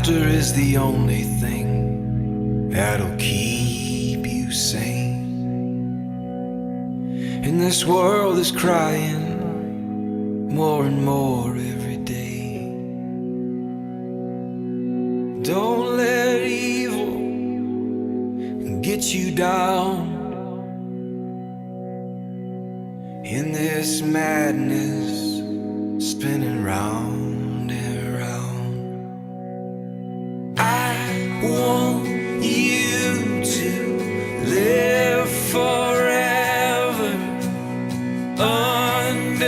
laughter is the only thing that'll keep you sane. And this world is crying more and more every day. Don't let evil get you down in this madness spinning round and round. I want you to live forever underneath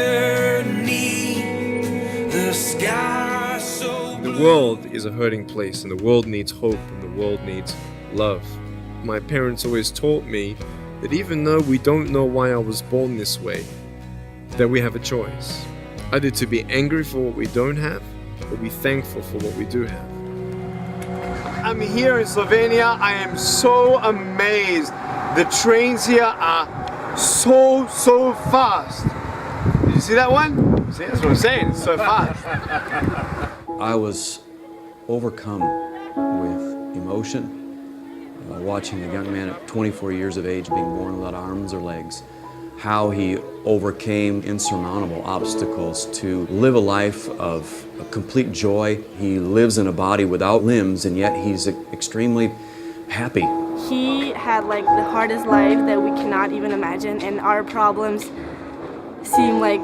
the sky so blue. The world is a hurting place, and the world needs hope, and the world needs love. My parents always taught me that even though we don't know why I was born this way, that we have a choice. Either to be angry for what we don't have, or be thankful for what we do have. I'm here in Slovenia. I am so amazed. The trains here are so fast. Did you see that one? See, that's what I'm saying, it's so fast. I was overcome with emotion. Watching a young man at 24 years of age being born without arms or legs, how he overcame insurmountable obstacles to live a life of complete joy. He lives in a body without limbs, and yet he's extremely happy. He had like the hardest life that we cannot even imagine, and our problems seem like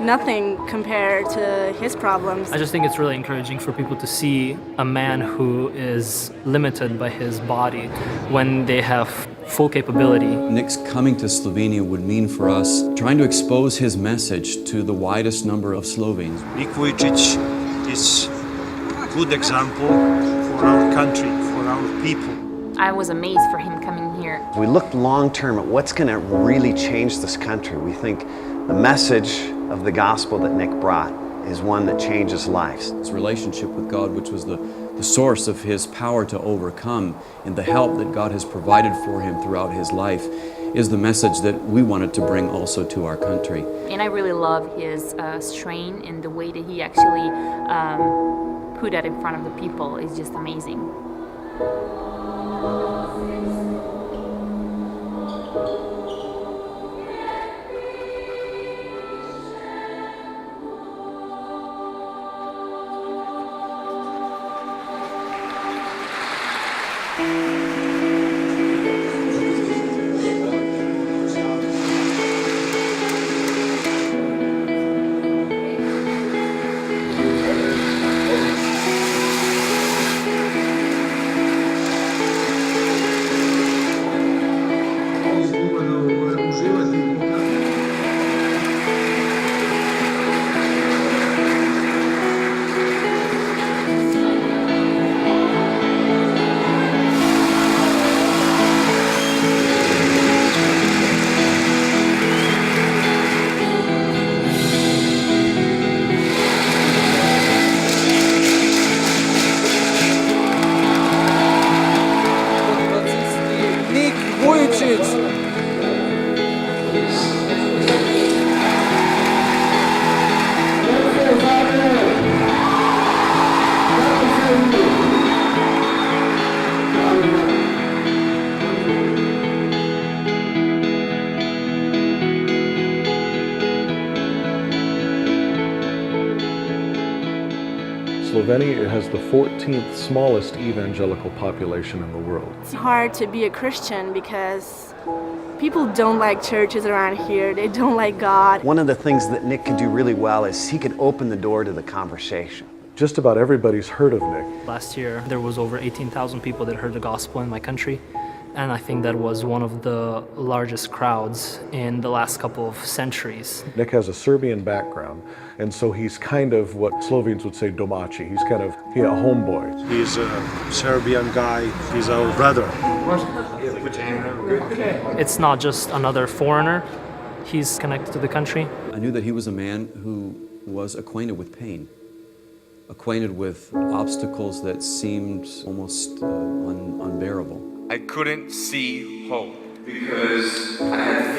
nothing compared to his problems. I just think it's really encouraging for people to see a man who is limited by his body when they have full capability. Nick's coming to Slovenia would mean for us trying to expose his message to the widest number of Slovenes. Nick Vujicic is a good example for our country, for our people. I was amazed for him coming here. We looked long term at what's going to really change this country. We think the message of the gospel that Nick brought is one that changes lives. His relationship with God, which was the source of his power to overcome, and the help that God has provided for him throughout his life, is the message that we wanted to bring also to our country. And I really love his strength and the way that he actually put that in front of the people is just amazing. Vujicic! Slovenia has the 14th smallest evangelical population in the world. It's hard to be a Christian because people don't like churches around here. They don't like God. One of the things that Nick could do really well is he could open the door to the conversation. Just about everybody's heard of Nick. Last year, there was over 18,000 people that heard the gospel in my country. And I think that was one of the largest crowds in the last couple of centuries. Nick has a Serbian background, and so he's kind of what Slovenes would say domaći. He's kind of a homeboy. He's a Serbian guy, he's our brother. It's not just another foreigner. He's connected to the country. I knew that he was a man who was acquainted with pain, acquainted with obstacles that seemed almost unbearable. I couldn't see hope because I had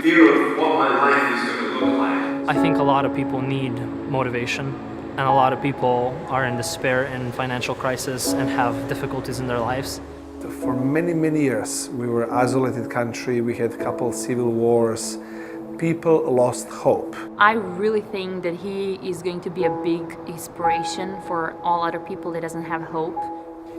fear of what my life is going to look like. I think a lot of people need motivation, And a lot of people are in despair and financial crisis and have difficulties in their lives. For many, many years, we were an isolated country. We had a couple civil wars. People lost hope. I really think that he is going to be a big inspiration for all other people that doesn't have hope.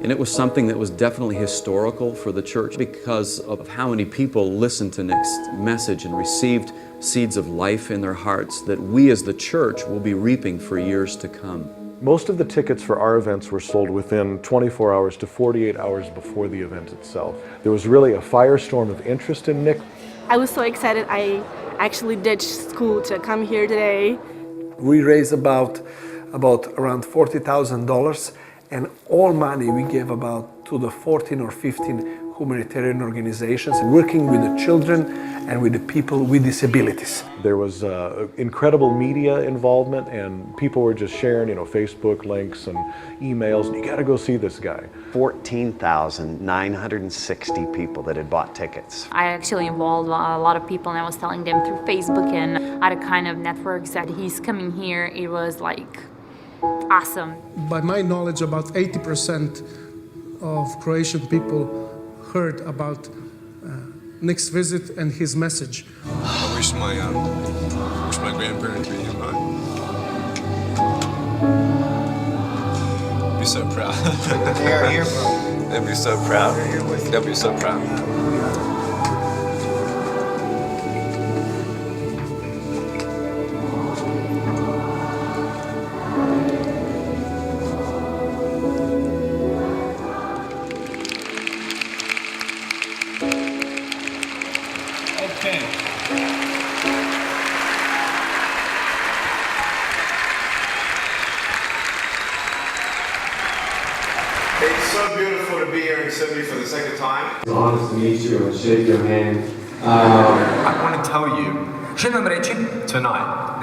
And it was something that was definitely historical for the church because of how many people listened to Nick's message and received seeds of life in their hearts that we as the church will be reaping for years to come. Most of the tickets for our events were sold within 24 hours to 48 hours before the event itself. There was really a firestorm of interest in Nick. I was so excited I actually ditched school to come here today. We raised about around $40,000, and all money we gave about to the 14 or 15 humanitarian organizations working with the children and with the people with disabilities. There was incredible media involvement, and people were just sharing, Facebook links and emails. You got to go see this guy. 14,960 people that had bought tickets. I actually involved a lot of people, and I was telling them through Facebook and other kind of networks that he's coming here. It was like awesome. By my knowledge, about 80% of Croatian people heard about Nick's visit and his message. I wish my grandparents were here, man. Be so proud. They are here, bro. They'd be so proud. They'll be so proud. It's so beautiful to be here in Sydney for the second time. It's an honor to meet you and shake your hand. I want to tell you tonight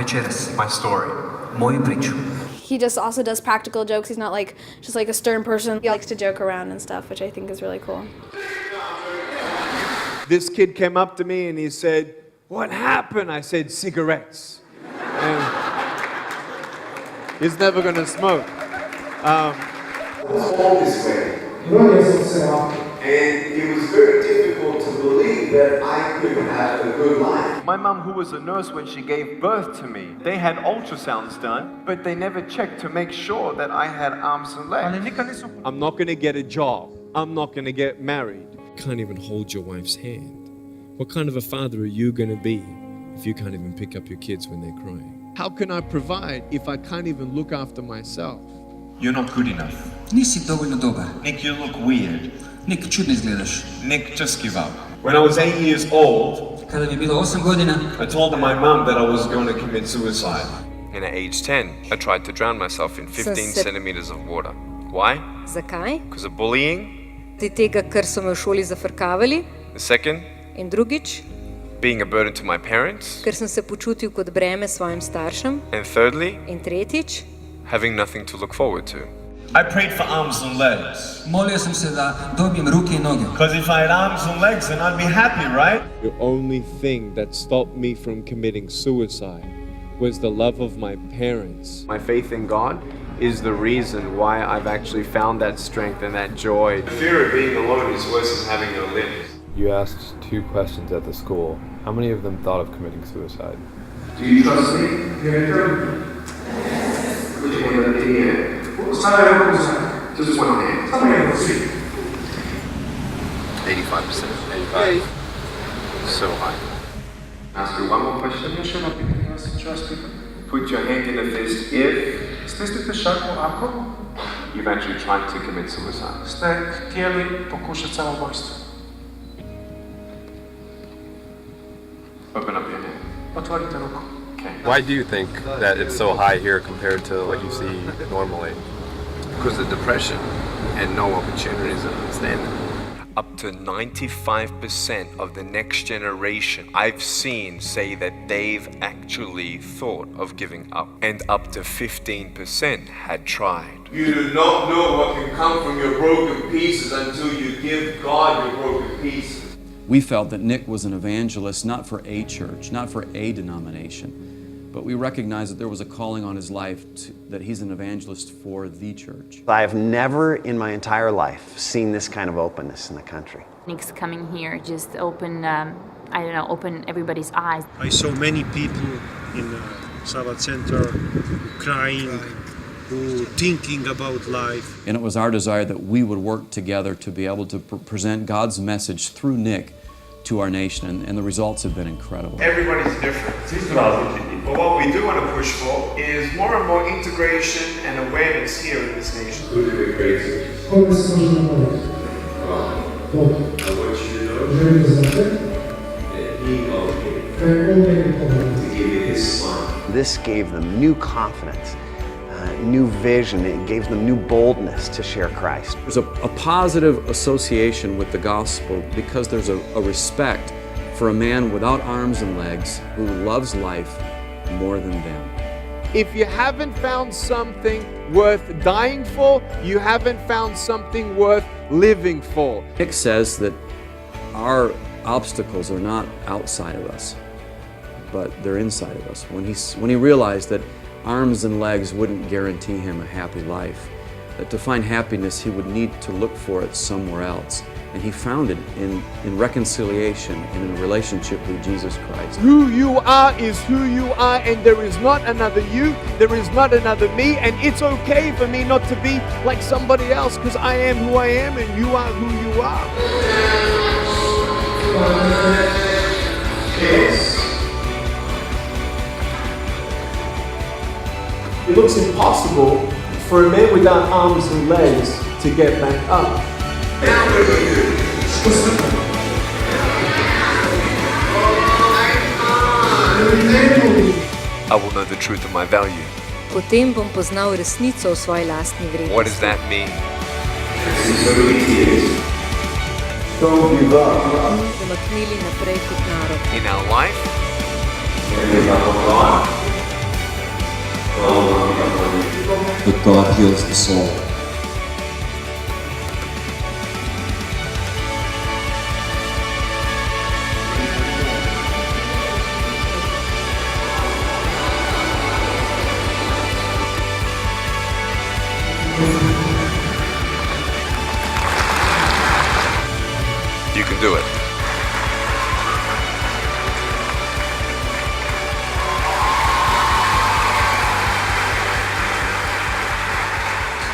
my story. He just also does practical jokes. He's not just like a stern person. He likes to joke around and stuff, which I think is really cool. This kid came up to me and he said, "What happened?" I said, "Cigarettes." And he's never gonna smoke. Was born this way. And it was very difficult to believe that I could have a good life. My mum, who was a nurse when she gave birth to me, they had ultrasounds done, but they never checked to make sure that I had arms and legs. I'm not gonna get a job. I'm not gonna get married. Can't even hold your wife's hand. What kind of a father are you gonna be if you can't even pick up your kids when they're crying? How can I provide if I can't even look after myself? You're not good enough. Nisi dovoljno dobar. Nick, you look weird. Nick, čudno izgledaš. Nick, just give up. When I was 8 years old, Kada mi je bilo 8 godina, I told my mum that I was going to commit suicide. And at age 10, I tried to drown myself in 15 centimeters of water. Why? Zakaj? Because of bullying. Tega, ker so me v šoli zafrkavali. The second, in drugič, being a burden to my parents. Ker sem se počutil kot breme svojim staršem. And thirdly, in tretjič, having nothing to look forward to. I prayed for arms and legs. Molio sem se da dobijem ruke in noge. Because if I had arms and legs, then I'd be happy, right? The only thing that stopped me from committing suicide was the love of my parents. My faith in God is the reason why I've actually found that strength and that joy. The fear of being alone is worse than having no limbs. You asked 2 questions at the school. How many of them thought of committing suicide? Do you trust me? Which one of them in Just one hand. 85%. 85. So high. Ask you one more question. Put your hand in the fist if you've actually tried to commit suicide. Open up your hand. Okay. Why do you think that it's so high here compared to what you see normally? Because of depression and no opportunities and understanding. Up to 95% of the next generation I've seen say that they've actually thought of giving up, and up to 15% had tried. You do not know what can come from your broken pieces until you give God your broken pieces. We felt that Nick was an evangelist not for a church, not for a denomination, but we recognize that there was a calling on his life that he's an evangelist for the church. I have never in my entire life seen this kind of openness in the country. Nick's coming here just open, open everybody's eyes. I saw many people in Sabbath Center crying, who thinking about life. And it was our desire that we would work together to be able to present God's message through Nick to our nation, and the results have been incredible. Everybody's different. But what we do want to push for is more and more integration and awareness here in this nation. Who did we create? I want you to know that He called me to give you His Son. This gave them new confidence, new vision. It gave them new boldness to share Christ. There's a positive association with the gospel because there's a respect for a man without arms and legs who loves life more than them. If you haven't found something worth dying for, you haven't found something worth living for. Nick says that our obstacles are not outside of us, but they're inside of us. When he realized that arms and legs wouldn't guarantee him a happy life, that to find happiness he would need to look for it somewhere else. And he found it in reconciliation and in a relationship with Jesus Christ. Who you are is who you are, and there is not another you, there is not another me, and it's okay for me not to be like somebody else, because I am who I am and you are who you are. It looks impossible for a man without arms and legs to get back up. I will know the truth of my value. Potem bom poznal resnico o svoji lastni vrednosti. What does that mean? Don't give up. Premaknili naprej kot narod. In our life, But God heals the soul. you can do it.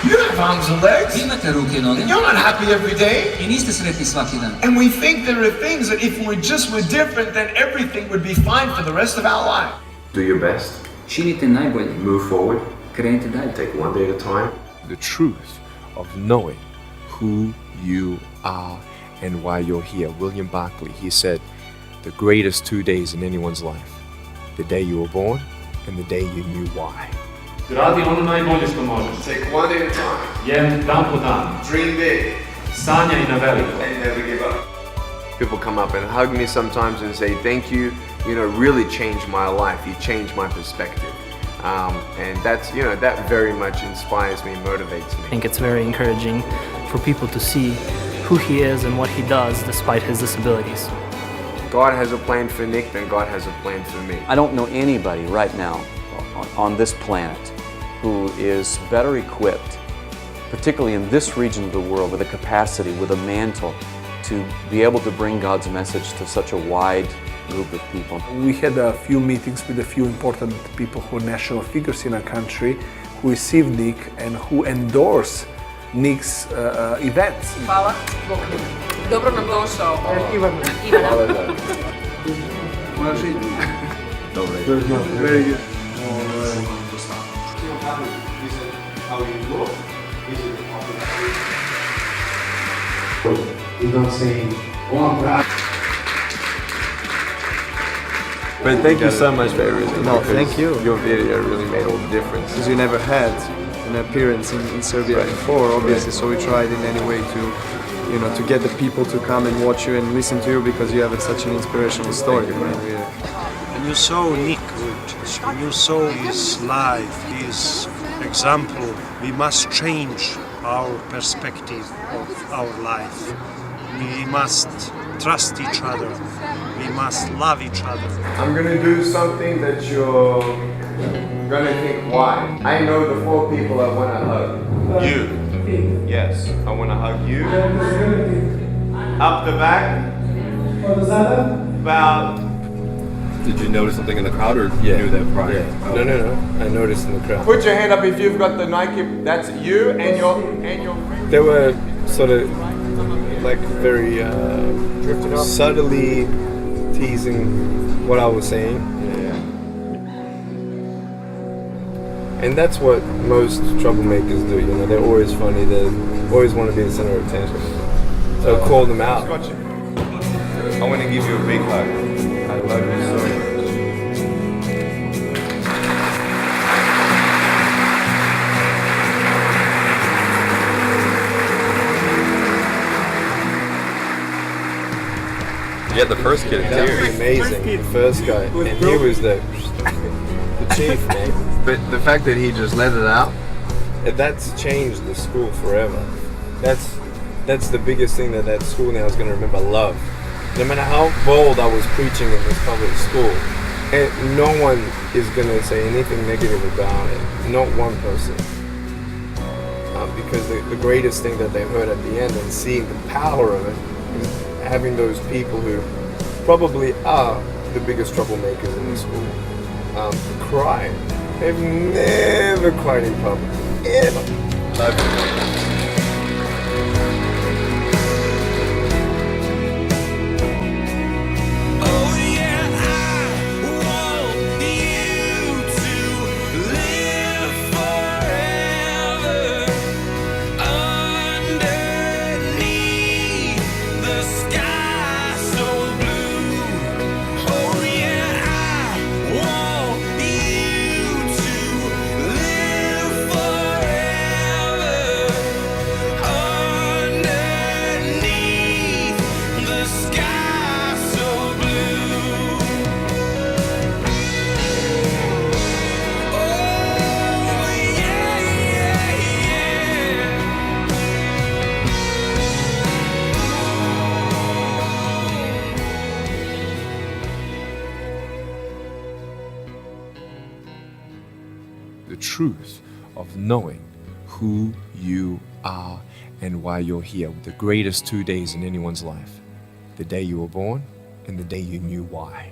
You have arms and legs. Imate ruke i noge. You're not happy every day. I niste sretni svaki dan. And we think there are things that if we just were different, then everything would be fine for the rest of our life. Do your best. Činite najbolje. Move forward. Krenite dalje. Take one day at a time. The truth of knowing who you are and why you're here. William Barclay, he said, the greatest 2 days in anyone's life. The day you were born and the day you knew why. Radi ono najbolje što možeš. Take one day at a time. Jedan dan po dan. Dream big. Sanjaj na veliko. And never give up. People come up and hug me sometimes and say, thank you, really changed my life. You changed my perspective. And that's, that very much inspires me and motivates me. I think it's very encouraging for people to see who he is and what he does despite his disabilities. God has a plan for Nick, then God has a plan for me. I don't know anybody right now on this planet who is better equipped, particularly in this region of the world, with a capacity, with a mantle, to be able to bring God's message to such a wide group of people. We had a few meetings with a few important people who are national figures in our country who receive Nick and who endorse Nick's events. Hvala. Dobro nam došao. Ivan. Very good. He's not saying, go on, Brad. But thank you so much for everything. No, thank you. Your video really made all the difference. Because you never had an appearance in Serbia before, obviously, so we tried in any way to get the people to come and watch you and listen to you because you have such an inspirational story. When you saw Nick, when you saw his life, his example, we must change our perspective of our life. We must trust each other. We must love each other. I'm gonna do something that you're gonna think, why? I know the 4 people I wanna hug. You. Yes, I wanna hug you. Up the back. About. Did you notice something in the crowd, or you knew that prior? Yeah. No. I noticed in the crowd. Put your hand up if you've got the Nike. That's you and your They were sort of like very subtly teasing what I was saying. And that's what most troublemakers do, you know, they're always funny, they always want to be the center of attention. So call them out. I want to give you a big hug. I love you so much. You had the first kid in That tears. was amazing, the first guy. And he was the chief, man. But the fact that he just let it out, that's changed the school forever. That's the biggest thing that school now is going to remember, love. No matter how bold I was preaching in this public school, and no one is going to say anything negative about it. Not one person. Because the greatest thing that they heard at the end and seeing the power of it is having those people who probably are the biggest troublemakers in the school cry. They've never cried in public. Ever. The truth of knowing who you are and why you're here. The greatest 2 days in anyone's life. The day you were born and the day you knew why.